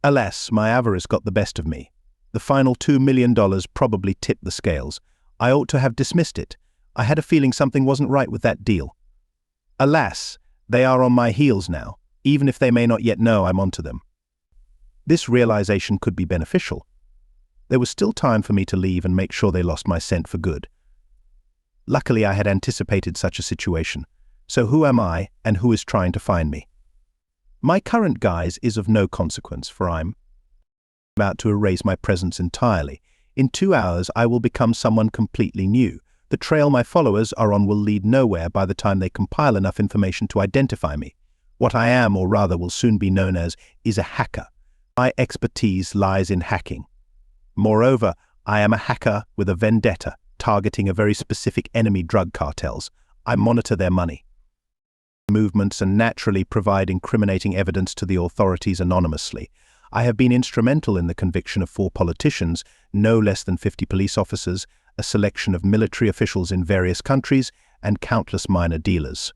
Alas, my avarice got the best of me. The final $2 million probably tipped the scales. I ought to have dismissed it. I had a feeling something wasn't right with that deal. Alas, they are on my heels now, even if they may not yet know I'm onto them. This realization could be beneficial. There was still time for me to leave and make sure they lost my scent for good. Luckily, I had anticipated such a situation. So who am I, and who is trying to find me? My current guise is of no consequence, for I'm about to erase my presence entirely. In 2 hours, I will become someone completely new. The trail my followers are on will lead nowhere by the time they compile enough information to identify me. What I am, or rather will soon be known as, is a hacker. My expertise lies in hacking. Moreover, I am a hacker with a vendetta, targeting a very specific enemy: drug cartels. I monitor their money movements and naturally provide incriminating evidence to the authorities anonymously. I have been instrumental in the conviction of 4 politicians, no less than 50 police officers, a selection of military officials in various countries, and countless minor dealers.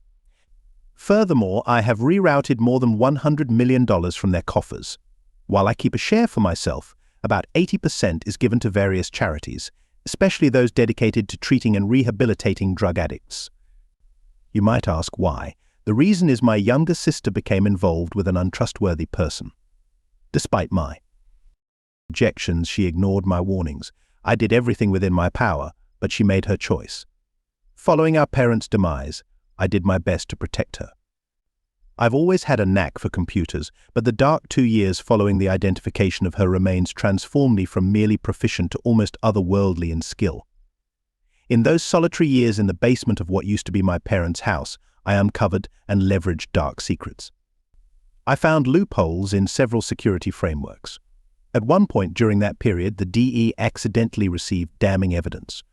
Furthermore, I have rerouted more than $100 million from their coffers. While I keep a share for myself, about 80% is given to various charities, especially those dedicated to treating and rehabilitating drug addicts. You might ask why. The reason is my younger sister became involved with an untrustworthy person. Despite my objections, she ignored my warnings. I did everything within my power, but she made her choice. Following our parents' demise, I did my best to protect her. I've always had a knack for computers, but the dark 2 years following the identification of her remains transformed me from merely proficient to almost otherworldly in skill. In those solitary years in the basement of what used to be my parents' house, I uncovered and leveraged dark secrets. I found loopholes in several security frameworks. At one point during that period, the DE accidentally received damning evidence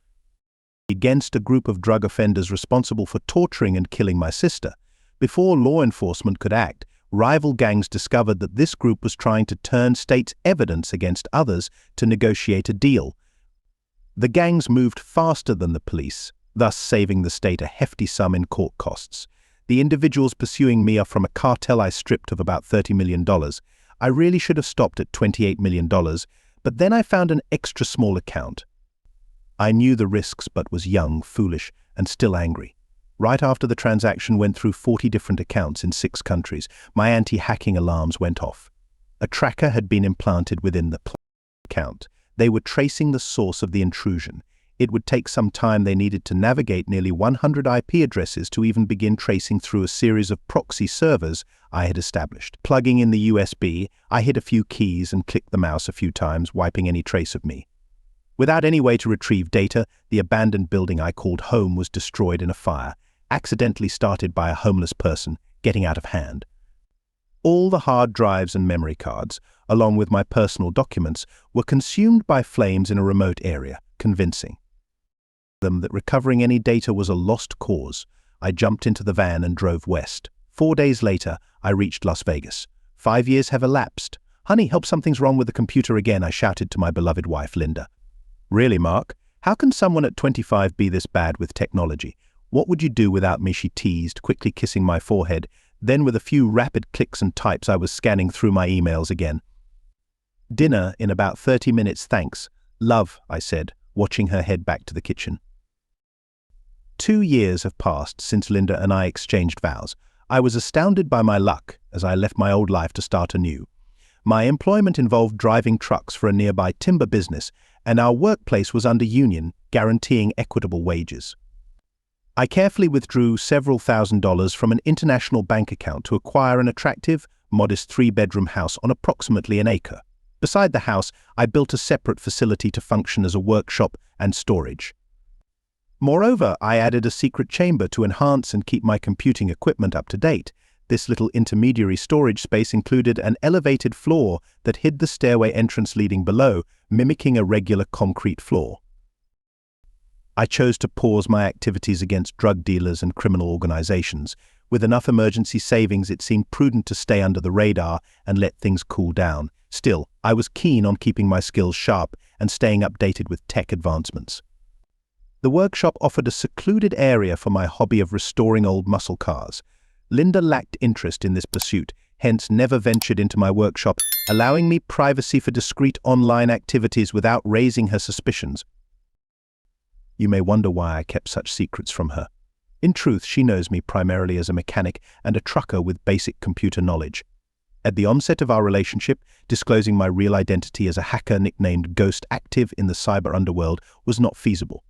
against a group of drug offenders responsible for torturing and killing my sister. Before law enforcement could act, rival gangs discovered that this group was trying to turn state's evidence against others to negotiate a deal. The gangs moved faster than the police, thus saving the state a hefty sum in court costs. The individuals pursuing me are from a cartel I stripped of about $30 million. I really should have stopped at $28 million, but then I found an extra small account. I knew the risks but was young, foolish, and still angry. Right after the transaction went through 40 different accounts in 6 countries, my anti-hacking alarms went off. A tracker had been implanted within the account. They were tracing the source of the intrusion. It would take some time. They needed to navigate nearly 100 IP addresses to even begin tracing through a series of proxy servers I had established. Plugging in the USB, I hit a few keys and clicked the mouse a few times, wiping any trace of me. Without any way to retrieve data, the abandoned building I called home was destroyed in a fire, accidentally started by a homeless person, getting out of hand. All the hard drives and memory cards, along with my personal documents, were consumed by flames in a remote area, convincing them that recovering any data was a lost cause. I jumped into the van and drove west. 4 days later, I reached Las Vegas. 5 years have elapsed. "Honey, help, something's wrong with the computer again," I shouted to my beloved wife, Linda. "Really, Mark? How can someone at 25 be this bad with technology? What would you do without me?" she teased, quickly kissing my forehead. Then, with a few rapid clicks and types, I was scanning through my emails again. "Dinner in about 30 minutes, thanks. Love," I said, watching her head back to the kitchen. 2 years have passed since Linda and I exchanged vows. I was astounded by my luck as I left my old life to start anew. My employment involved driving trucks for a nearby timber business, and our workplace was under union, guaranteeing equitable wages. I carefully withdrew several $1,000s from an international bank account to acquire an attractive, modest 3-bedroom house on approximately an acre. Beside the house, I built a separate facility to function as a workshop and storage. Moreover, I added a secret chamber to enhance and keep my computing equipment up to date. This little intermediary storage space included an elevated floor that hid the stairway entrance leading below, mimicking a regular concrete floor. I chose to pause my activities against drug dealers and criminal organizations. With enough emergency savings, it seemed prudent to stay under the radar and let things cool down. Still, I was keen on keeping my skills sharp and staying updated with tech advancements. The workshop offered a secluded area for my hobby of restoring old muscle cars. Linda lacked interest in this pursuit, hence never ventured into my workshop, allowing me privacy for discreet online activities without raising her suspicions. You may wonder why I kept such secrets from her. In truth, she knows me primarily as a mechanic and a trucker with basic computer knowledge. At the onset of our relationship, disclosing my real identity as a hacker nicknamed Ghost active in the cyber underworld was not feasible.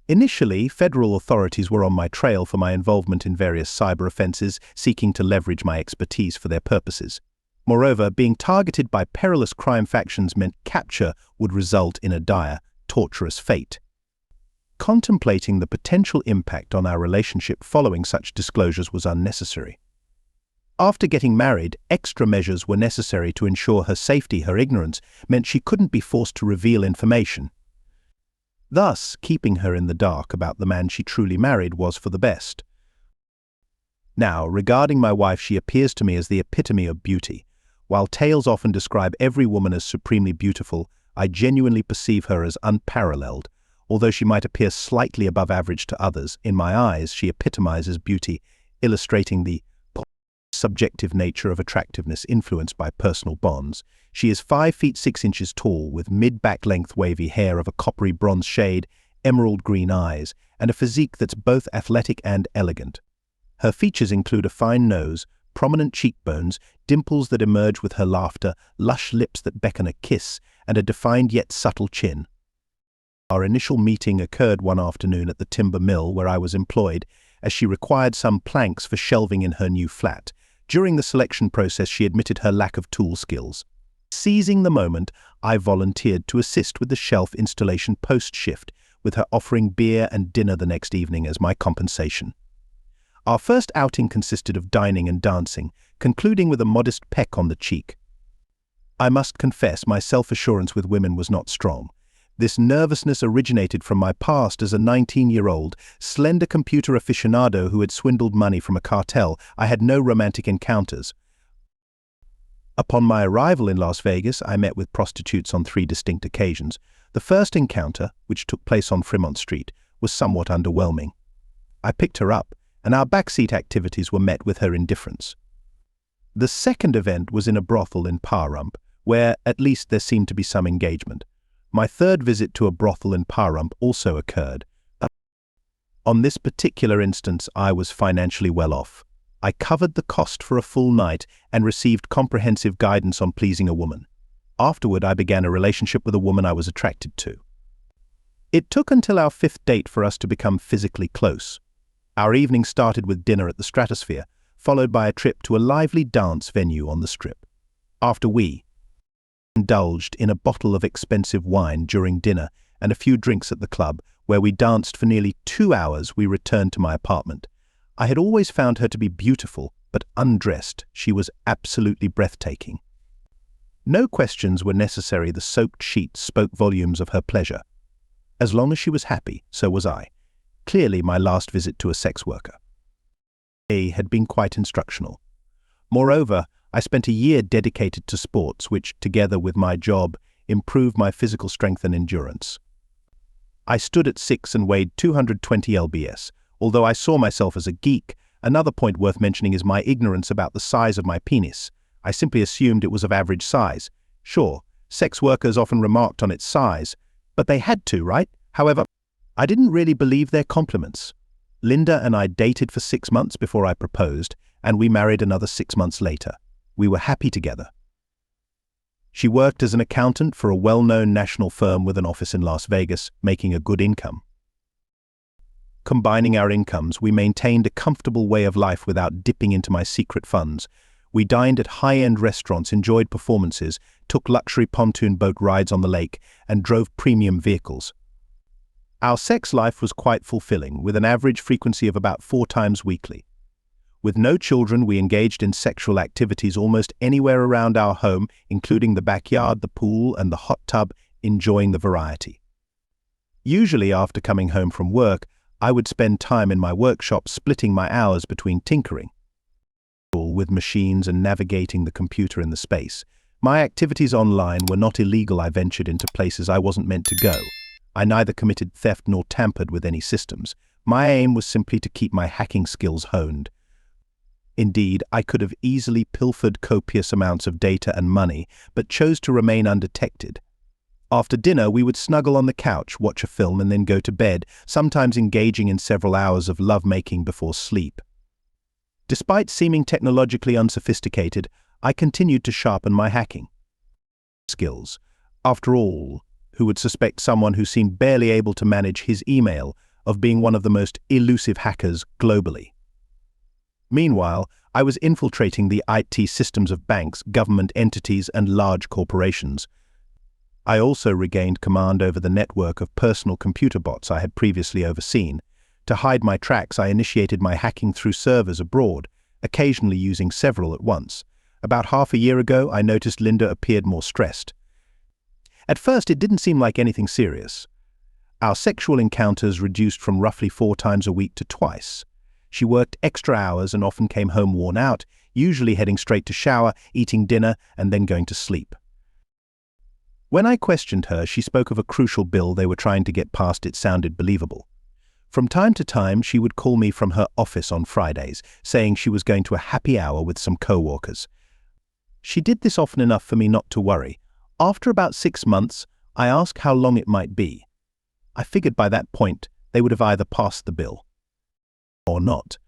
Initially, federal authorities were on my trail for my involvement in various cyber offenses, seeking to leverage my expertise for their purposes. Moreover, being targeted by perilous crime factions meant capture would result in a dire, torturous fate. Contemplating the potential impact on our relationship following such disclosures was unnecessary. After getting married, extra measures were necessary to ensure her safety. Her ignorance meant she couldn't be forced to reveal information. Thus, keeping her in the dark about the man she truly married was for the best. Now, regarding my wife, she appears to me as the epitome of beauty. While tales often describe every woman as supremely beautiful, I genuinely perceive her as unparalleled. Although she might appear slightly above average to others, in my eyes she epitomizes beauty, illustrating the subjective nature of attractiveness influenced by personal bonds. She is 5 feet 6 inches tall, with mid-back length wavy hair of a coppery bronze shade, emerald green eyes, and a physique that's both athletic and elegant. Her features include a fine nose, prominent cheekbones, dimples that emerge with her laughter, lush lips that beckon a kiss, and a defined yet subtle chin. Our initial meeting occurred one afternoon at the timber mill where I was employed, as she required some planks for shelving in her new flat. During the selection process, she admitted her lack of tool skills. Seizing the moment, I volunteered to assist with the shelf installation post-shift, with her offering beer and dinner the next evening as my compensation. Our first outing consisted of dining and dancing, concluding with a modest peck on the cheek. I must confess my self-assurance with women was not strong. This nervousness originated from my past as a 19-year-old, slender computer aficionado who had swindled money from a cartel. I had no romantic encounters. Upon my arrival in Las Vegas, I met with prostitutes on 3 distinct occasions. The first encounter, which took place on Fremont Street, was somewhat underwhelming. I picked her up, and our backseat activities were met with her indifference. The second event was in a brothel in Pahrump, where at least there seemed to be some engagement. My third visit to a brothel in Pahrump also occurred. On this particular instance, I was financially well off. I covered the cost for a full night and received comprehensive guidance on pleasing a woman. Afterward, I began a relationship with a woman I was attracted to. It took until our 5th date for us to become physically close. Our evening started with dinner at the Stratosphere, followed by a trip to a lively dance venue on the Strip. After we indulged in a bottle of expensive wine during dinner and a few drinks at the club, where we danced for nearly 2 hours, we returned to my apartment. I had always found her to be beautiful, but undressed, she was absolutely breathtaking. No questions were necessary. The soaked sheets spoke volumes of her pleasure. As long as she was happy, so was I. Clearly my last visit to a sex worker had been quite instructional. Moreover, I spent a year dedicated to sports, which, together with my job, improved my physical strength and endurance. I stood at 6 and weighed 220 lbs. Although I saw myself as a geek, another point worth mentioning is my ignorance about the size of my penis. I simply assumed it was of average size. Sure, sex workers often remarked on its size, but they had to, right? However, I didn't really believe their compliments. Linda and I dated for 6 months before I proposed, and we married another 6 months later. We were happy together. She worked as an accountant for a well-known national firm with an office in Las Vegas, making a good income. Combining our incomes, we maintained a comfortable way of life without dipping into my secret funds. We dined at high-end restaurants, enjoyed performances, took luxury pontoon boat rides on the lake, and drove premium vehicles. Our sex life was quite fulfilling, with an average frequency of about 4 times weekly. With no children, we engaged in sexual activities almost anywhere around our home, including the backyard, the pool, and the hot tub, enjoying the variety. Usually, after coming home from work, I would spend time in my workshop splitting my hours between tinkering with machines and navigating the computer in the space. My activities online were not illegal. I ventured into places I wasn't meant to go. I neither committed theft nor tampered with any systems. My aim was simply to keep my hacking skills honed. Indeed, I could have easily pilfered copious amounts of data and money, but chose to remain undetected. After dinner, we would snuggle on the couch, watch a film, and then go to bed, sometimes engaging in several hours of lovemaking before sleep. Despite seeming technologically unsophisticated, I continued to sharpen my hacking skills. After all, who would suspect someone who seemed barely able to manage his email of being one of the most elusive hackers globally? Meanwhile, I was infiltrating the IT systems of banks, government entities, and large corporations. I also regained command over the network of personal computer bots I had previously overseen. To hide my tracks, I initiated my hacking through servers abroad, occasionally using several at once. About half a year ago, I noticed Linda appeared more stressed. At first, it didn't seem like anything serious. Our sexual encounters reduced from roughly 4 times a week to twice. She worked extra hours and often came home worn out, usually heading straight to shower, eating dinner, and then going to sleep. When I questioned her, she spoke of a crucial bill they were trying to get past. It sounded believable. From time to time, she would call me from her office on Fridays, saying she was going to a happy hour with some co-workers. She did this often enough for me not to worry. After about 6 months, I asked how long it might be. I figured by that point, they would have either passed the bill or not.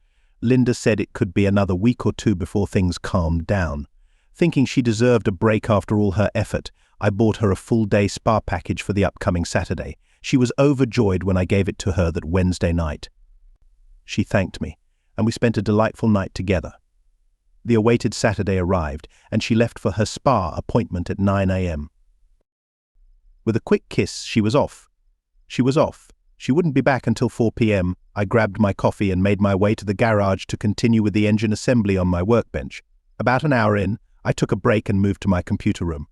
Linda said it could be another week or 2 before things calmed down. Thinking she deserved a break after all her effort, I bought her a full-day spa package for the upcoming Saturday. She was overjoyed when I gave it to her that Wednesday night. She thanked me, and we spent a delightful night together. The awaited Saturday arrived, and she left for her spa appointment at 9 a.m. With a quick kiss, she was off. She was off. She wouldn't be back until 4 p.m. I grabbed my coffee and made my way to the garage to continue with the engine assembly on my workbench. About an hour in, I took a break and moved to my computer room.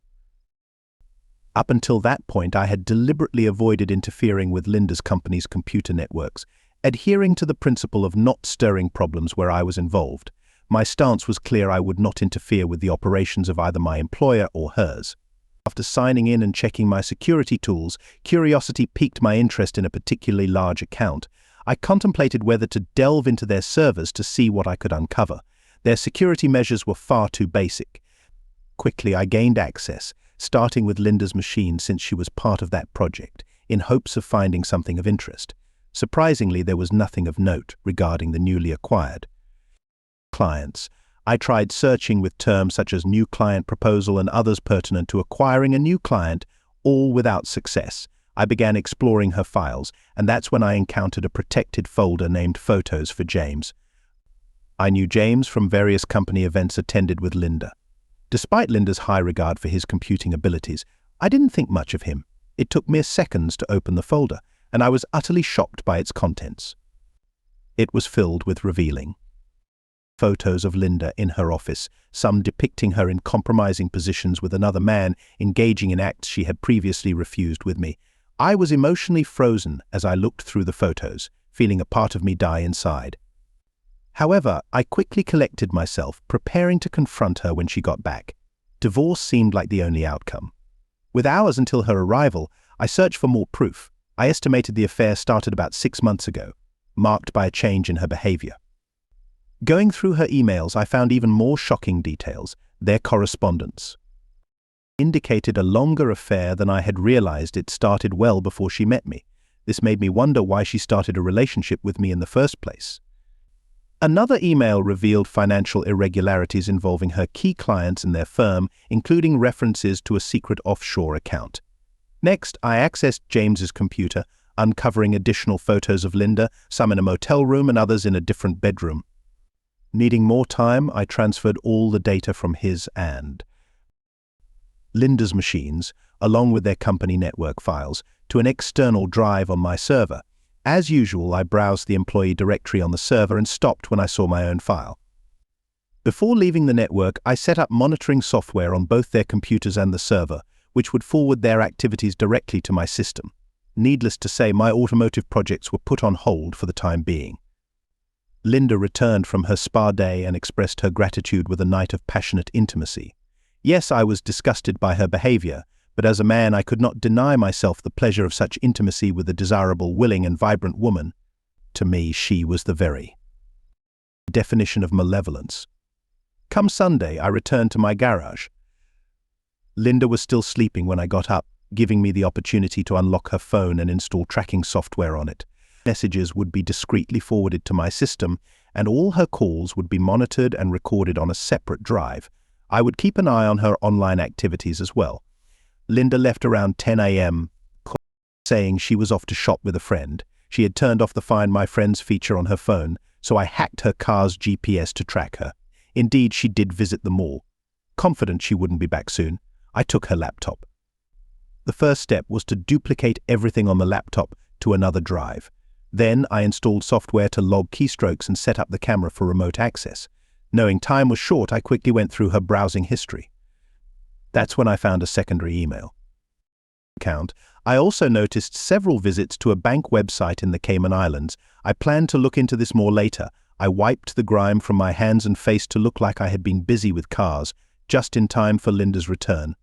Up until that point, I had deliberately avoided interfering with Linda's company's computer networks, adhering to the principle of not stirring problems where I was involved. My stance was clear: I would not interfere with the operations of either my employer or hers. After signing in and checking my security tools, curiosity piqued my interest in a particularly large account. I contemplated whether to delve into their servers to see what I could uncover. Their security measures were far too basic. Quickly, I gained access, starting with Linda's machine since she was part of that project, in hopes of finding something of interest. Surprisingly, there was nothing of note regarding the newly acquired clients. I tried searching with terms such as new client proposal and others pertinent to acquiring a new client, all without success. I began exploring her files, and that's when I encountered a protected folder named Photos for James. I knew James from various company events attended with Linda. Despite Linda's high regard for his computing abilities, I didn't think much of him. It took mere seconds to open the folder, and I was utterly shocked by its contents. It was filled with revealing photos of Linda in her office, some depicting her in compromising positions with another man, engaging in acts she had previously refused with me. I was emotionally frozen as I looked through the photos, feeling a part of me die inside. However, I quickly collected myself, preparing to confront her when she got back. Divorce seemed like the only outcome. With hours until her arrival, I searched for more proof. I estimated the affair started about 6 months ago, marked by a change in her behavior. Going through her emails, I found even more shocking details. Their correspondence indicated a longer affair than I had realized. It started well before she met me. This made me wonder why she started a relationship with me in the first place. Another email revealed financial irregularities involving her key clients and their firm, including references to a secret offshore account. Next, I accessed James's computer, uncovering additional photos of Linda, some in a motel room and others in a different bedroom. Needing more time, I transferred all the data from his and Linda's machines, along with their company network files, to an external drive on my server. As usual, I browsed the employee directory on the server and stopped when I saw my own file. Before leaving the network, I set up monitoring software on both their computers and the server, which would forward their activities directly to my system. Needless to say, my automotive projects were put on hold for the time being. Linda returned from her spa day and expressed her gratitude with a night of passionate intimacy. Yes, I was disgusted by her behavior, but as a man I could not deny myself the pleasure of such intimacy with a desirable, willing and vibrant woman. To me, she was the very Definition of malevolence. Come Sunday, I returned to my garage. Linda was still sleeping when I got up, giving me the opportunity to unlock her phone and install tracking software on it. Messages would be discreetly forwarded to my system, and all her calls would be monitored and recorded on a separate drive. I would keep an eye on her online activities as well. Linda left around 10 a.m., saying she was off to shop with a friend. She had turned off the Find My Friends feature on her phone, so I hacked her car's GPS to track her. Indeed, she did visit the mall. Confident she wouldn't be back soon, I took her laptop. The first step was to duplicate everything on the laptop to another drive. Then I installed software to log keystrokes and set up the camera for remote access. Knowing time was short, I quickly went through her browsing history. That's when I found a secondary email account. I also noticed several visits to a bank website in the Cayman Islands. I planned to look into this more later. I wiped the grime from my hands and face to look like I had been busy with cars, just in time for Linda's return.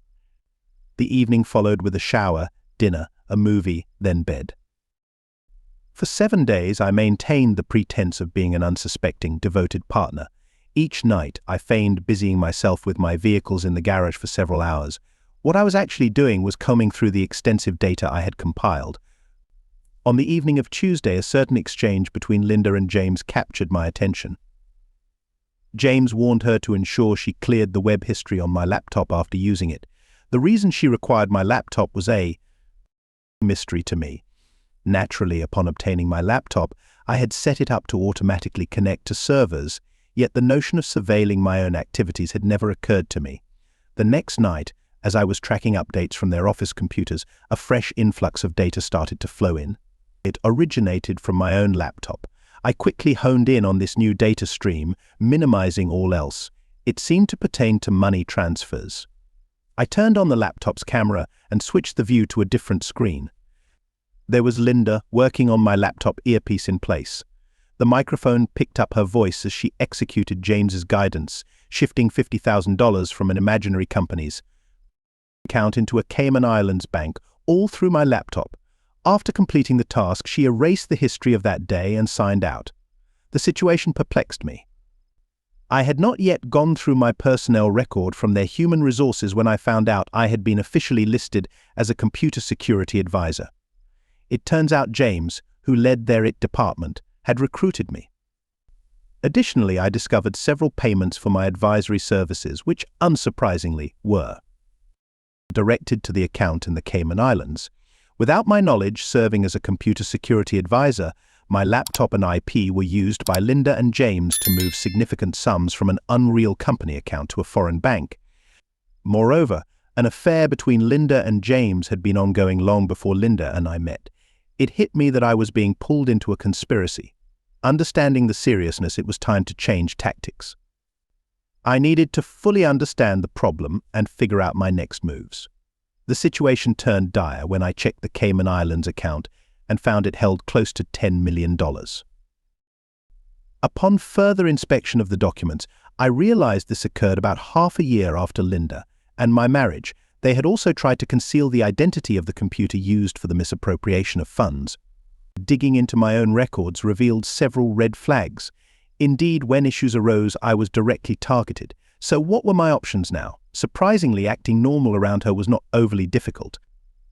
The evening followed with a shower, dinner, a movie, then bed. For 7 days, I maintained the pretense of being an unsuspecting, devoted partner. Each night, I feigned busying myself with my vehicles in the garage for several hours. What I was actually doing was combing through the extensive data I had compiled. On the evening of Tuesday, a certain exchange between Linda and James captured my attention. James warned her to ensure she cleared the web history on my laptop after using it. The reason she required my laptop was a mystery to me. Naturally, upon obtaining my laptop, I had set it up to automatically connect to servers, yet the notion of surveilling my own activities had never occurred to me. The next night, as I was tracking updates from their office computers, a fresh influx of data started to flow in. It originated from my own laptop. I quickly honed in on this new data stream, minimizing all else. It seemed to pertain to money transfers. I turned on the laptop's camera and switched the view to a different screen. There was Linda working on my laptop earpiece in place. The microphone picked up her voice as she executed James's guidance, shifting $50,000 from an imaginary company's account into a Cayman Islands bank, all through my laptop. After completing the task, she erased the history of that day and signed out. The situation perplexed me. I had not yet gone through my personnel record from their human resources when I found out I had been officially listed as a computer security advisor. It turns out James, who led their IT department, had recruited me. Additionally, I discovered several payments for my advisory services, which, unsurprisingly, were directed to the account in the Cayman Islands. Without my knowledge, serving as a computer security advisor, my laptop and IP were used by Linda and James to move significant sums from an unreal company account to a foreign bank. Moreover, an affair between Linda and James had been ongoing long before Linda and I met. It hit me that I was being pulled into a conspiracy. Understanding the seriousness, it was time to change tactics. I needed to fully understand the problem and figure out my next moves. The situation turned dire when I checked the Cayman Islands account and found it held close to $10 million. Upon further inspection of the documents, I realized this occurred about half a year after Linda and my marriage. They had also tried to conceal the identity of the computer used for the misappropriation of funds. Digging into my own records revealed several red flags. Indeed, when issues arose, I was directly targeted. So what were my options now? Surprisingly, acting normal around her was not overly difficult.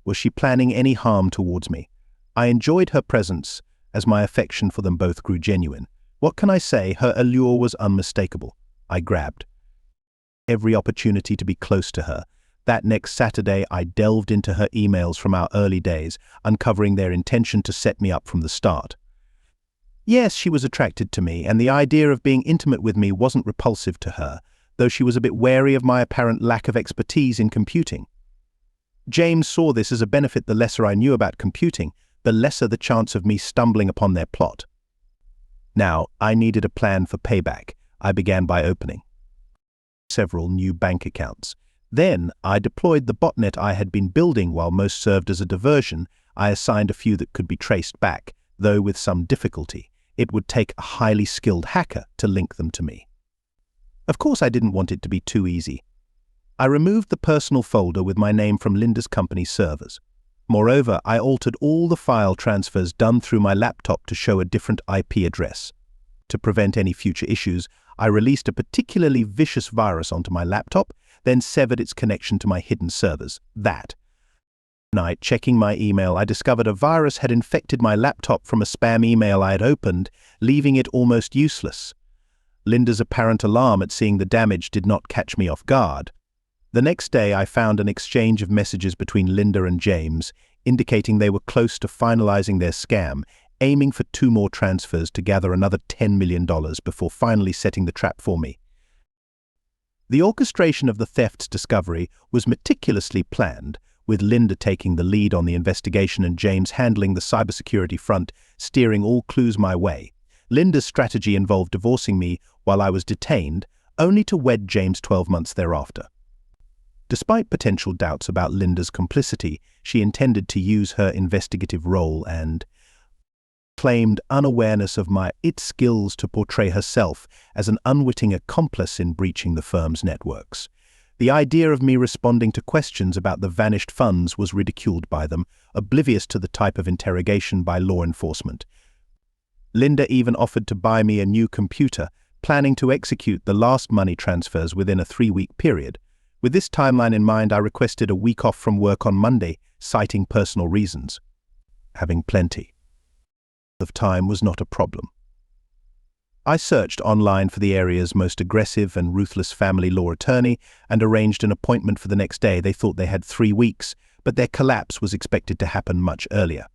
Was she planning any harm towards me? I enjoyed her presence, as my affection for them both grew genuine. What can I say? Her allure was unmistakable. I grabbed every opportunity to be close to her. That next Saturday, I delved into her emails from our early days, uncovering their intention to set me up from the start. Yes, she was attracted to me, and the idea of being intimate with me wasn't repulsive to her, though she was a bit wary of my apparent lack of expertise in computing. James saw this as a benefit. The lesser I knew about computing, the lesser the chance of me stumbling upon their plot. Now, I needed a plan for payback. I began by opening several new bank accounts. Then, I deployed the botnet I had been building. While most served as a diversion, I assigned a few that could be traced back, though with some difficulty. It would take a highly skilled hacker to link them to me. Of course, I didn't want it to be too easy. I removed the personal folder with my name from Linda's company servers. Moreover, I altered all the file transfers done through my laptop to show a different IP address. To prevent any future issues, I released a particularly vicious virus onto my laptop, then severed its connection to my hidden servers. That night, checking my email, I discovered a virus had infected my laptop from a spam email I had opened, leaving it almost useless. Linda's apparent alarm at seeing the damage did not catch me off guard. The next day, I found an exchange of messages between Linda and James, indicating they were close to finalizing their scam, aiming for 2 more transfers to gather another $10 million before finally setting the trap for me. The orchestration of the theft's discovery was meticulously planned, with Linda taking the lead on the investigation and James handling the cybersecurity front, steering all clues my way. Linda's strategy involved divorcing me while I was detained, only to wed James 12 months thereafter. Despite potential doubts about Linda's complicity, she intended to use her investigative role and claimed unawareness of my skills to portray herself as an unwitting accomplice in breaching the firm's networks. The idea of me responding to questions about the vanished funds was ridiculed by them, oblivious to the type of interrogation by law enforcement. Linda even offered to buy me a new computer, planning to execute the last money transfers within a 3-week period. With this timeline in mind, I requested a week off from work on Monday, citing personal reasons. Having plenty of time was not a problem. I searched online for the area's most aggressive and ruthless family law attorney and arranged an appointment for the next day. They thought they had 3 weeks, but their collapse was expected to happen much earlier.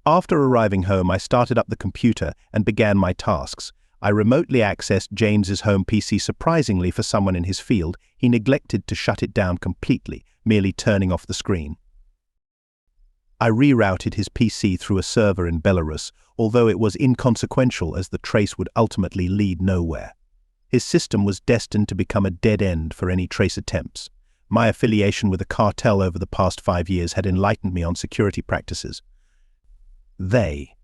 After arriving home, I started up the computer and began my tasks. I remotely accessed James's home PC. Surprisingly for someone in his field, he neglected to shut it down completely, merely turning off the screen. I rerouted his PC through a server in Belarus, although it was inconsequential as the trace would ultimately lead nowhere. His system was destined to become a dead end for any trace attempts. My affiliation with the cartel over the past 5 years had enlightened me on security practices. They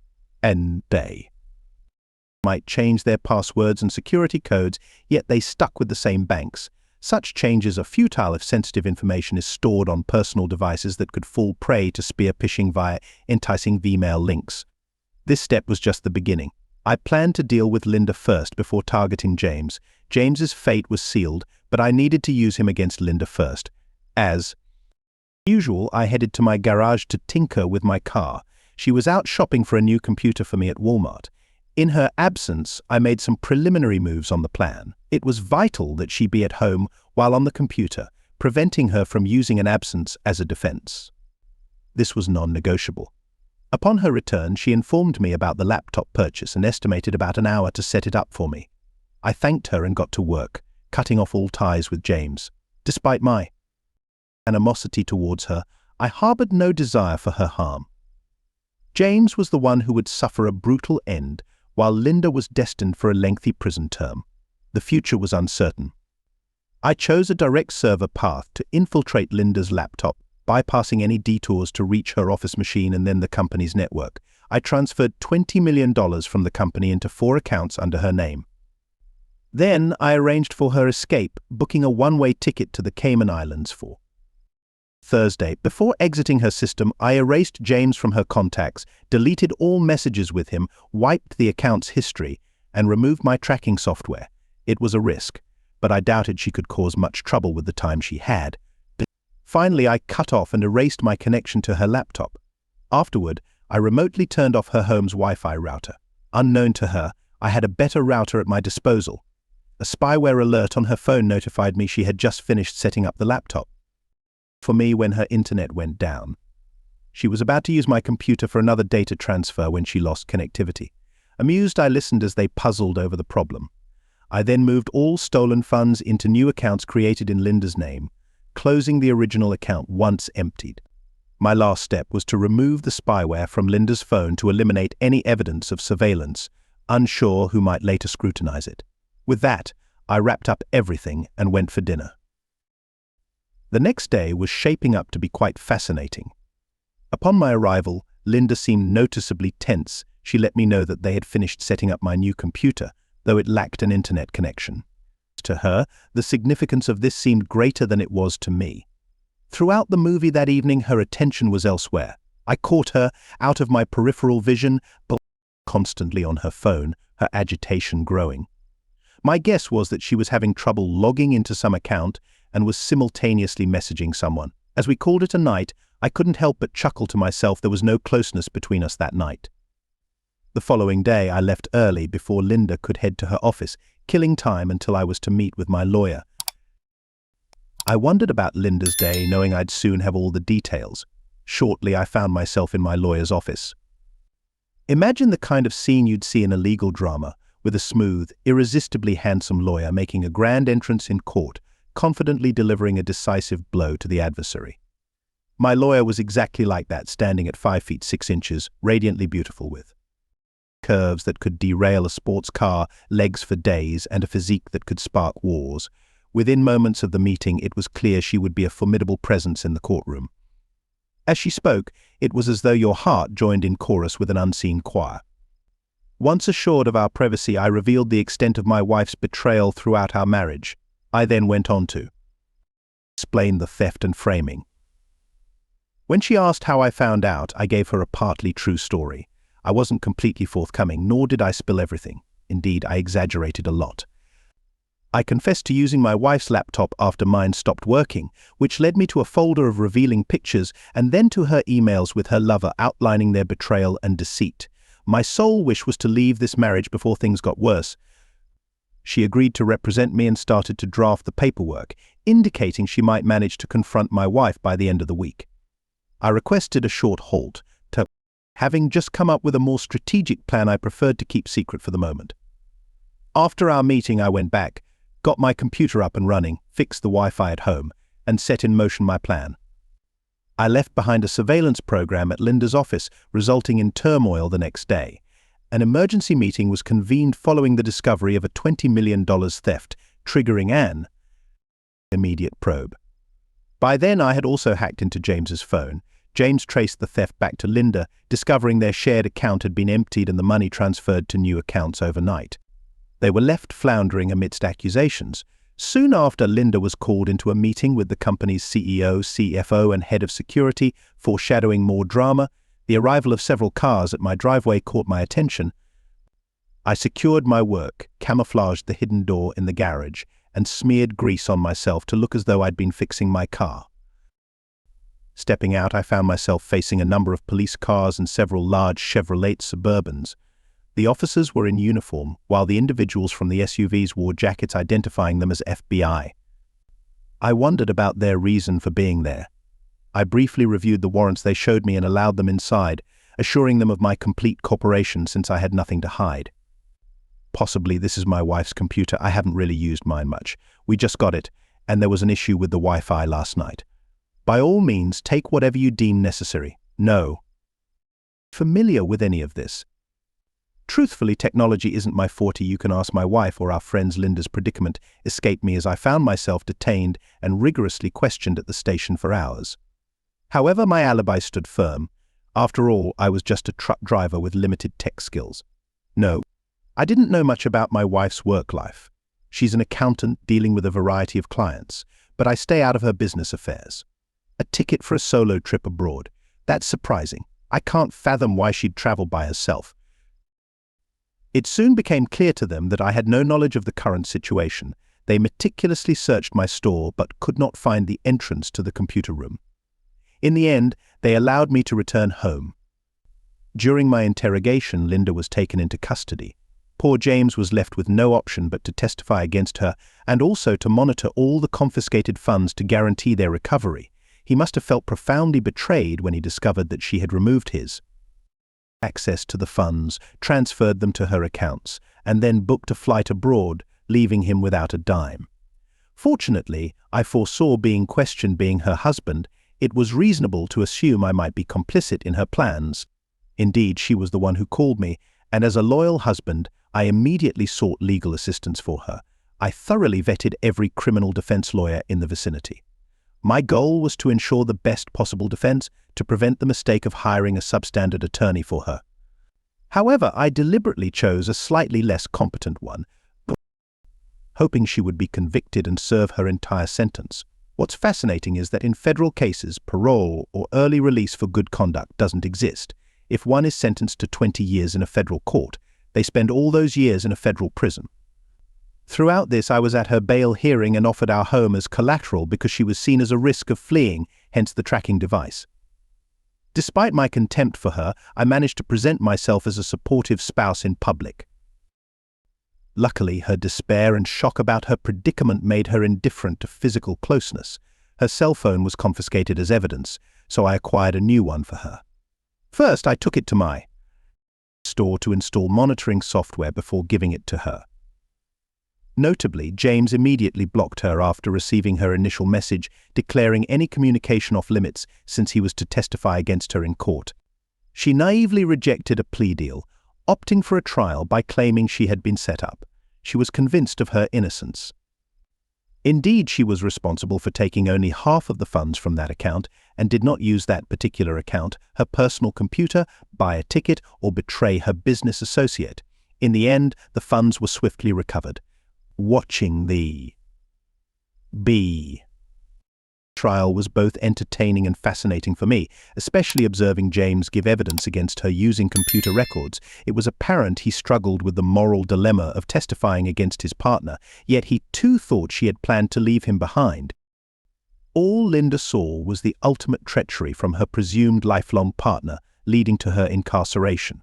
might change their passwords and security codes, yet they stuck with the same banks. Such changes are futile if sensitive information is stored on personal devices that could fall prey to spear phishing via enticing Vmail links. This step was just the beginning. I planned to deal with Linda first before targeting James. James's fate was sealed, but I needed to use him against Linda first. As usual, I headed to my garage to tinker with my car. She was out shopping for a new computer for me at Walmart. In her absence, I made some preliminary moves on the plan. It was vital that she be at home while on the computer, preventing her from using an absence as a defense. This was non-negotiable. Upon her return, she informed me about the laptop purchase and estimated about an hour to set it up for me. I thanked her and got to work, cutting off all ties with James. Despite my animosity towards her, I harbored no desire for her harm. James was the one who would suffer a brutal end, while Linda was destined for a lengthy prison term. The future was uncertain. I chose a direct server path to infiltrate Linda's laptop, bypassing any detours to reach her office machine and then the company's network. I transferred $20 million from the company into 4 accounts under her name. Then I arranged for her escape, booking a one-way ticket to the Cayman Islands for Thursday. Before exiting her system, I erased James from her contacts, deleted all messages with him, wiped the account's history, and removed my tracking software. It was a risk, but I doubted she could cause much trouble with the time she had. Finally, I cut off and erased my connection to her laptop. Afterward, I remotely turned off her home's Wi-Fi router. Unknown to her, I had a better router at my disposal. A spyware alert on her phone notified me she had just finished setting up the laptop for me when her internet went down. She was about to use my computer for another data transfer when she lost connectivity. Amused, I listened as they puzzled over the problem. I then moved all stolen funds into new accounts created in Linda's name, closing the original account once emptied. My last step was to remove the spyware from Linda's phone to eliminate any evidence of surveillance, unsure who might later scrutinize it. With that, I wrapped up everything and went for dinner. The next day was shaping up to be quite fascinating. Upon my arrival, Linda seemed noticeably tense. She let me know that they had finished setting up my new computer, though it lacked an internet connection. To her, the significance of this seemed greater than it was to me. Throughout the movie that evening, her attention was elsewhere. I caught her, out of my peripheral vision, but constantly on her phone, her agitation growing. My guess was that she was having trouble logging into some account and was simultaneously messaging someone. As we called it a night, I couldn't help but chuckle to myself. There was no closeness between us that night. The following day, I left early before Linda could head to her office, killing time until I was to meet with my lawyer. I wondered about Linda's day, knowing I'd soon have all the details. Shortly, I found myself in my lawyer's office. Imagine the kind of scene you'd see in a legal drama, with a smooth, irresistibly handsome lawyer making a grand entrance in court, confidently delivering a decisive blow to the adversary. My lawyer was exactly like that, standing at 5 feet 6 inches, radiantly beautiful, with curves that could derail a sports car, legs for days, and a physique that could spark wars. Within moments of the meeting, it was clear she would be a formidable presence in the courtroom. As she spoke, it was as though your heart joined in chorus with an unseen choir. Once assured of our privacy, I revealed the extent of my wife's betrayal throughout our marriage. I then went on to explain the theft and framing. When she asked how I found out, I gave her a partly true story. I wasn't completely forthcoming, nor did I spill everything. Indeed, I exaggerated a lot. I confessed to using my wife's laptop after mine stopped working, which led me to a folder of revealing pictures and then to her emails with her lover outlining their betrayal and deceit. My sole wish was to leave this marriage before things got worse. She agreed to represent me and started to draft the paperwork, indicating she might manage to confront my wife by the end of the week. I requested a short halt. Having just come up with a more strategic plan I preferred to keep secret for the moment. After our meeting, I went back, got my computer up and running, fixed the Wi-Fi at home, and set in motion my plan. I left behind a surveillance program at Linda's office, resulting in turmoil the next day. An emergency meeting was convened following the discovery of a $20 million theft, triggering an immediate probe. By then, I had also hacked into James's phone. James traced the theft back to Linda, discovering their shared account had been emptied and the money transferred to new accounts overnight. They were left floundering amidst accusations. Soon after, Linda was called into a meeting with the company's CEO, CFO, and head of security, foreshadowing more drama. The arrival of several cars at my driveway caught my attention. I secured my work, camouflaged the hidden door in the garage, and smeared grease on myself to look as though I'd been fixing my car. Stepping out, I found myself facing a number of police cars and several large Chevrolet Suburbans. The officers were in uniform, while the individuals from the SUVs wore jackets identifying them as FBI. I wondered about their reason for being there. I briefly reviewed the warrants they showed me and allowed them inside, assuring them of my complete cooperation since I had nothing to hide. Possibly this is my wife's computer. I haven't really used mine much. We just got it, and there was an issue with the Wi-Fi last night. By all means, take whatever you deem necessary. No. Familiar with any of this? Truthfully, technology isn't my forte. You can ask my wife, or our friend's Linda's predicament escaped me as I found myself detained and rigorously questioned at the station for hours. However, my alibi stood firm. After all, I was just a truck driver with limited tech skills. No, I didn't know much about my wife's work life. She's an accountant dealing with a variety of clients, but I stay out of her business affairs. A ticket for a solo trip abroad. That's surprising. I can't fathom why she'd travel by herself. It soon became clear to them that I had no knowledge of the current situation. They meticulously searched my store but could not find the entrance to the computer room. In the end, they allowed me to return home. During my interrogation, Linda was taken into custody. Poor James was left with no option but to testify against her and also to monitor all the confiscated funds to guarantee their recovery. He must have felt profoundly betrayed when he discovered that she had removed his access to the funds, transferred them to her accounts, and then booked a flight abroad, leaving him without a dime. Fortunately, I foresaw being questioned being her husband. It was reasonable to assume I might be complicit in her plans. Indeed, she was the one who called me, and as a loyal husband, I immediately sought legal assistance for her. I thoroughly vetted every criminal defense lawyer in the vicinity. My goal was to ensure the best possible defense, to prevent the mistake of hiring a substandard attorney for her. However, I deliberately chose a slightly less competent one, hoping she would be convicted and serve her entire sentence. What's fascinating is that in federal cases, parole or early release for good conduct doesn't exist. If one is sentenced to 20 years in a federal court, They spend all those years in a federal prison. Throughout this, I was at her bail hearing and offered our home as collateral because she was seen as a risk of fleeing, hence the tracking device. Despite my contempt for her, I managed to present myself as a supportive spouse in public. Luckily, her despair and shock about her predicament made her indifferent to physical closeness. Her cell phone was confiscated as evidence, so I acquired a new one for her. First, I took it to my store to install monitoring software before giving it to her. Notably, James immediately blocked her after receiving her initial message declaring any communication off limits since he was to testify against her in court. She naively rejected a plea deal, opting for a trial by claiming she had been set up. She was convinced of her innocence. Indeed, she was responsible for taking only half of the funds from that account and did not use that particular account, her personal computer, buy a ticket, or betray her business associate. In the end, the funds were swiftly recovered. Watching the trial was both entertaining and fascinating for me, especially observing James give evidence against her using computer records. It was apparent he struggled with the moral dilemma of testifying against his partner, yet he too thought she had planned to leave him behind. All Linda saw was the ultimate treachery from her presumed lifelong partner, leading to her incarceration.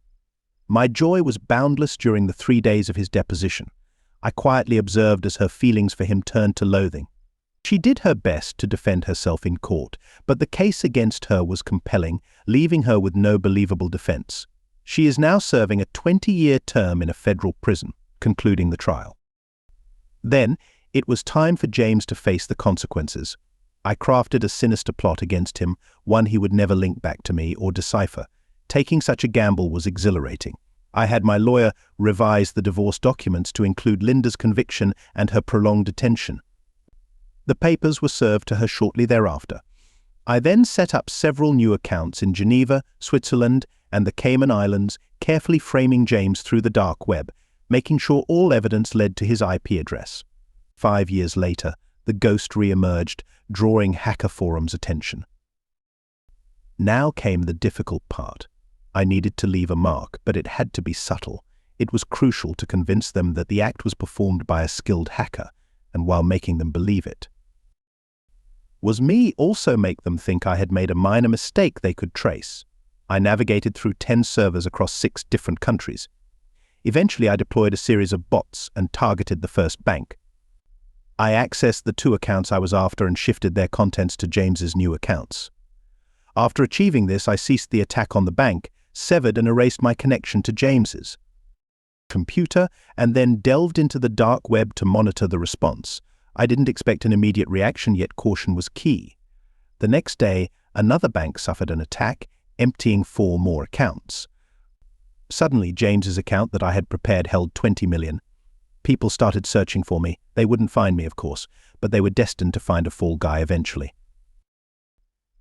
My joy was boundless during the 3 days of his deposition. I quietly observed as her feelings for him turned to loathing. She did her best to defend herself in court, but the case against her was compelling, leaving her with no believable defense. She is now serving a 20-year term in a federal prison, concluding the trial. Then, it was time for James to face the consequences. I crafted a sinister plot against him, one he would never link back to me or decipher. Taking such a gamble was exhilarating. I had my lawyer revise the divorce documents to include Linda's conviction and her prolonged detention. The papers were served to her shortly thereafter. I then set up several new accounts in Geneva, Switzerland, and the Cayman Islands, carefully framing James through the dark web, making sure all evidence led to his IP address. 5 years later, the ghost re-emerged, drawing hacker forums' attention. Now came the difficult part. I needed to leave a mark, but it had to be subtle. It was crucial to convince them that the act was performed by a skilled hacker, and while making them believe it. Was me also make them think I had made a minor mistake they could trace. I navigated through 10 servers across 6 different countries. Eventually, I deployed a series of bots and targeted the first bank. I accessed the 2 accounts I was after and shifted their contents to James's new accounts. After achieving this, I ceased the attack on the bank, severed and erased my connection to James's computer, and then delved into the dark web to monitor the response. I didn't expect an immediate reaction, yet caution was key. The next day, another bank suffered an attack, emptying 4 more accounts. Suddenly, James's account that I had prepared held 20 million. People started searching for me. They wouldn't find me, of course, but they were destined to find a fall guy eventually.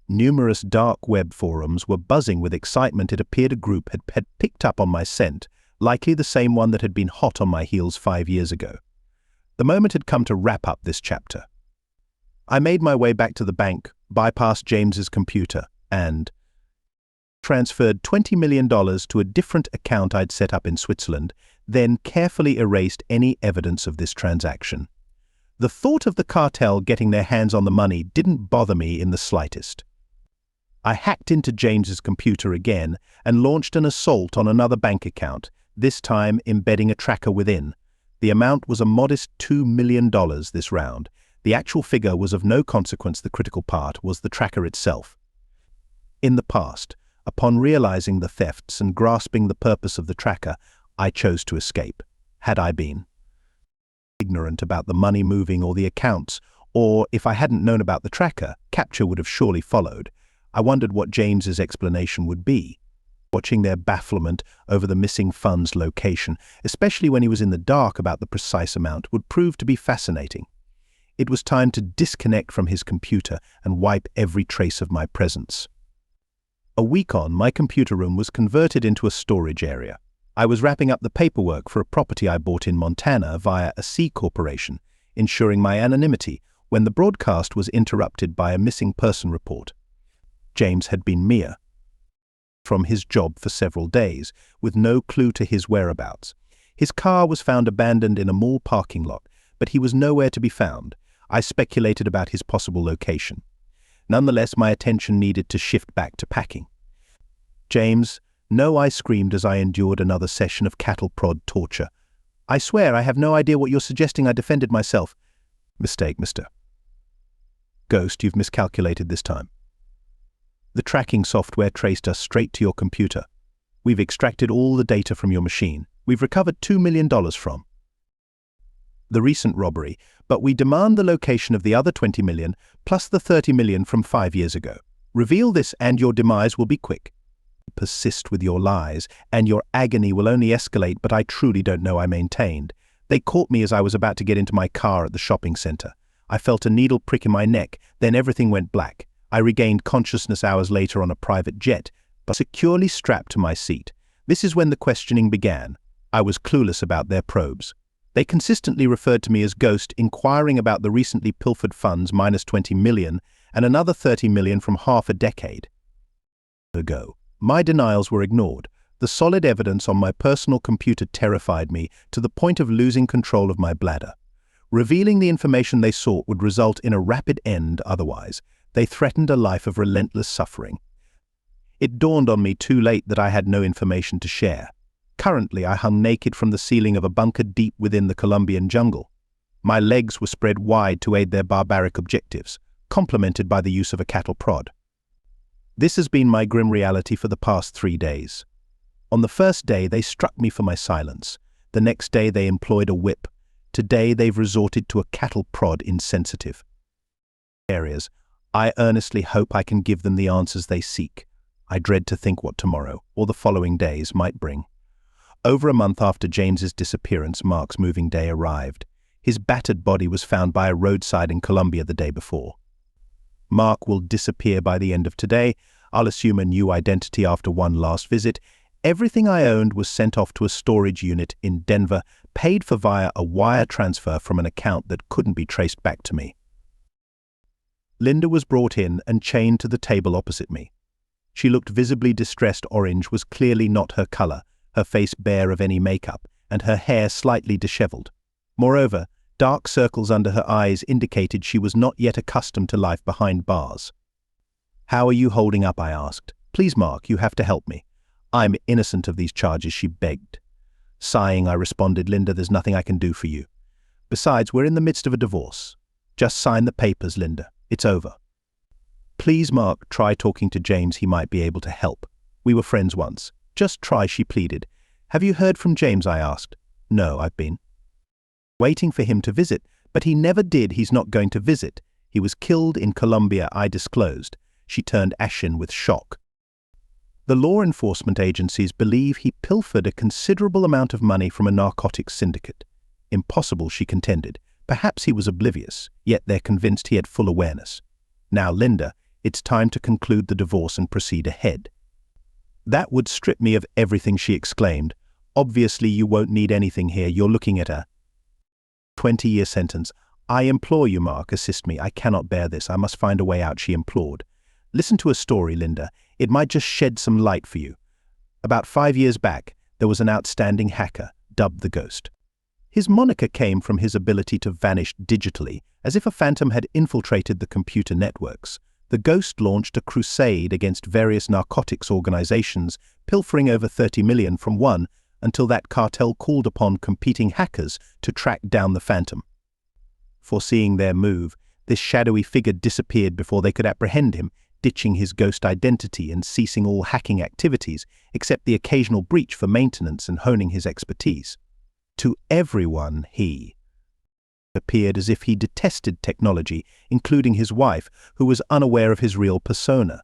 Numerous dark web forums were buzzing with excitement. It appeared a group had picked up on my scent, likely the same one that had been hot on my heels 5 years ago. The moment had come to wrap up this chapter. I made my way back to the bank, bypassed James's computer, and transferred $20 million to a different account I'd set up in Switzerland, then carefully erased any evidence of this transaction. The thought of the cartel getting their hands on the money didn't bother me in the slightest. I hacked into James's computer again and launched an assault on another bank account, this time embedding a tracker within. The amount was a modest $2 million this round. The actual figure was of no consequence. The critical part was the tracker itself. In the past, upon realizing the thefts and grasping the purpose of the tracker, I chose to escape. Had I been ignorant about the money moving or the accounts, or if I hadn't known about the tracker, capture would have surely followed. I wondered what James's explanation would be. Watching their bafflement over the missing funds' location, especially when he was in the dark about the precise amount, would prove to be fascinating. It was time to disconnect from his computer and wipe every trace of my presence. A week on, my computer room was converted into a storage area. I was wrapping up the paperwork for a property I bought in Montana via a C corporation, ensuring my anonymity when the broadcast was interrupted by a missing person report. James had been missing from his job for several days, with no clue to his whereabouts. His car was found abandoned in a mall parking lot, but he was nowhere to be found. I speculated about his possible location. Nonetheless, my attention needed to shift back to packing. "James, no," I screamed as I endured another session of cattle prod torture. "I swear I have no idea what you're suggesting. I defended myself." "Mistake, mister. Ghost, you've miscalculated this time. The tracking software traced us straight to your computer. We've extracted all the data from your machine. We've recovered $2 million from the recent robbery, but we demand the location of the other 20 million plus the 30 million from 5 years ago. Reveal this and your demise will be quick. Persist with your lies, and your agony will only escalate, but I truly don't know," I maintained. "They caught me as I was about to get into my car at the shopping center. I felt a needle prick in my neck, then everything went black. I regained consciousness hours later on a private jet, but securely strapped to my seat. This is when the questioning began. I was clueless about their probes. They consistently referred to me as Ghost, inquiring about the recently pilfered funds minus 20 million and another 30 million from half a decade ago. My denials were ignored. The solid evidence on my personal computer terrified me to the point of losing control of my bladder. Revealing the information they sought would result in a rapid end otherwise. They threatened a life of relentless suffering. It dawned on me too late that I had no information to share. Currently, I hung naked from the ceiling of a bunker deep within the Colombian jungle. My legs were spread wide to aid their barbaric objectives, complemented by the use of a cattle prod. This has been my grim reality for the past 3 days. On the first day, they struck me for my silence. The next day, they employed a whip. Today, they've resorted to a cattle prod insensitive areas. I earnestly hope I can give them the answers they seek. I dread to think what tomorrow, or the following days, might bring. Over a month after James's disappearance, Mark's moving day arrived. His battered body was found by a roadside in Colombia the day before. Mark will disappear by the end of today. I'll assume a new identity after one last visit. Everything I owned was sent off to a storage unit in Denver, paid for via a wire transfer from an account that couldn't be traced back to me. Linda was brought in and chained to the table opposite me. She looked visibly distressed. Orange was clearly not her color, her face bare of any makeup, and her hair slightly disheveled. Moreover, dark circles under her eyes indicated she was not yet accustomed to life behind bars. "How are you holding up?" I asked. "Please, Mark, you have to help me. I'm innocent of these charges," she begged. Sighing, I responded, "Linda, there's nothing I can do for you. Besides, we're in the midst of a divorce. Just sign the papers, Linda. It's over." "Please, Mark, try talking to James. He might be able to help. We were friends once. Just try," she pleaded. "Have you heard from James?" I asked. "No, I've been waiting for him to visit, but he never did. He's not going to visit. He was killed in Colombia," I disclosed. She turned ashen with shock. "The law enforcement agencies believe he pilfered a considerable amount of money from a narcotics syndicate." "Impossible," she contended. "Perhaps he was oblivious, yet they're convinced he had full awareness. Now, Linda, it's time to conclude the divorce and proceed ahead." "That would strip me of everything," she exclaimed. "Obviously, you won't need anything here. You're looking at a 20-year sentence. I implore you, Mark, assist me. I cannot bear this. I must find a way out," she implored. "Listen to a story, Linda. It might just shed some light for you. About 5 years back, there was an outstanding hacker, dubbed the Ghost. His moniker came from his ability to vanish digitally, as if a phantom had infiltrated the computer networks. The Ghost launched a crusade against various narcotics organizations, pilfering over 30 million from one, until that cartel called upon competing hackers to track down the phantom. Foreseeing their move, this shadowy figure disappeared before they could apprehend him, ditching his ghost identity and ceasing all hacking activities, except the occasional breach for maintenance and honing his expertise. To everyone, he appeared as if he detested technology, including his wife, who was unaware of his real persona.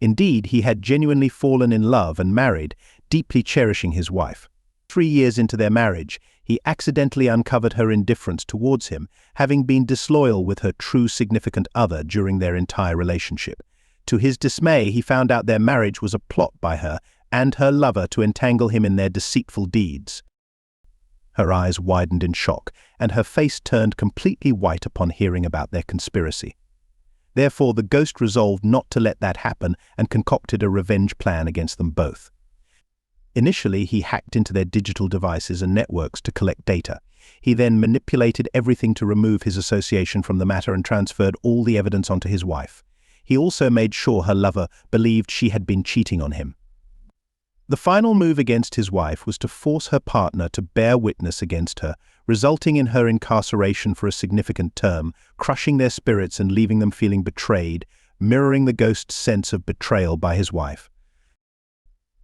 Indeed, he had genuinely fallen in love and married, deeply cherishing his wife. 3 years into their marriage, he accidentally uncovered her indifference towards him, having been disloyal with her true significant other during their entire relationship. To his dismay, he found out their marriage was a plot by her and her lover to entangle him in their deceitful deeds. Her eyes widened in shock, and her face turned completely white upon hearing about their conspiracy. Therefore, the Ghost resolved not to let that happen and concocted a revenge plan against them both. Initially, he hacked into their digital devices and networks to collect data. He then manipulated everything to remove his association from the matter and transferred all the evidence onto his wife. He also made sure her lover believed she had been cheating on him. The final move against his wife was to force her partner to bear witness against her, resulting in her incarceration for a significant term, crushing their spirits and leaving them feeling betrayed, mirroring the ghost's sense of betrayal by his wife.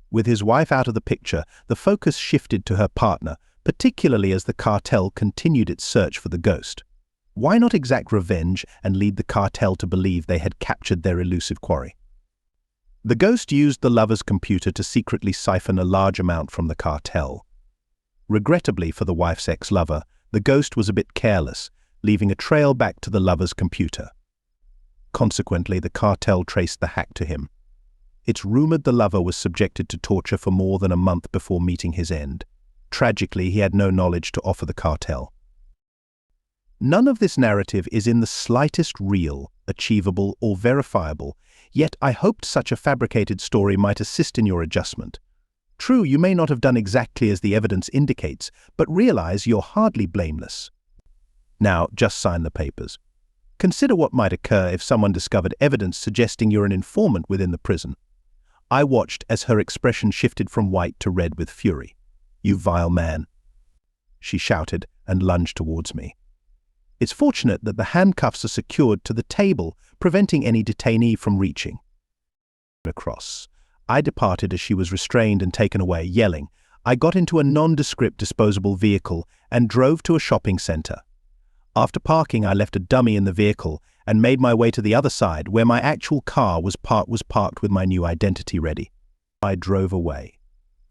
With his wife out of the picture, the focus shifted to her partner, particularly as the cartel continued its search for the ghost. Why not exact revenge and lead the cartel to believe they had captured their elusive quarry? The ghost used the lover's computer to secretly siphon a large amount from the cartel. Regrettably for the wife's ex-lover, the ghost was a bit careless, leaving a trail back to the lover's computer. Consequently, the cartel traced the hack to him. It's rumored the lover was subjected to torture for more than a month before meeting his end. Tragically, he had no knowledge to offer the cartel. None of this narrative is in the slightest real, achievable, or verifiable, yet I hoped such a fabricated story might assist in your adjustment. True, you may not have done exactly as the evidence indicates, but realize you're hardly blameless. Now, just sign the papers. Consider what might occur if someone discovered evidence suggesting you're an informant within the prison. I watched as her expression shifted from white to red with fury. "You vile man," she shouted and lunged towards me. It's fortunate that the handcuffs are secured to the table, preventing any detainee from reaching across. I departed as she was restrained and taken away, yelling. I got into a nondescript disposable vehicle and drove to a shopping center. After parking, I left a dummy in the vehicle and made my way to the other side where my actual car was parked with my new identity ready. I drove away.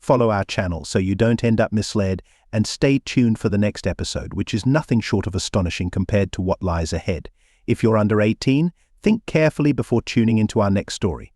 Follow our channel so you don't end up misled, and stay tuned for the next episode, which is nothing short of astonishing compared to what lies ahead. If you're under 18, think carefully before tuning into our next story.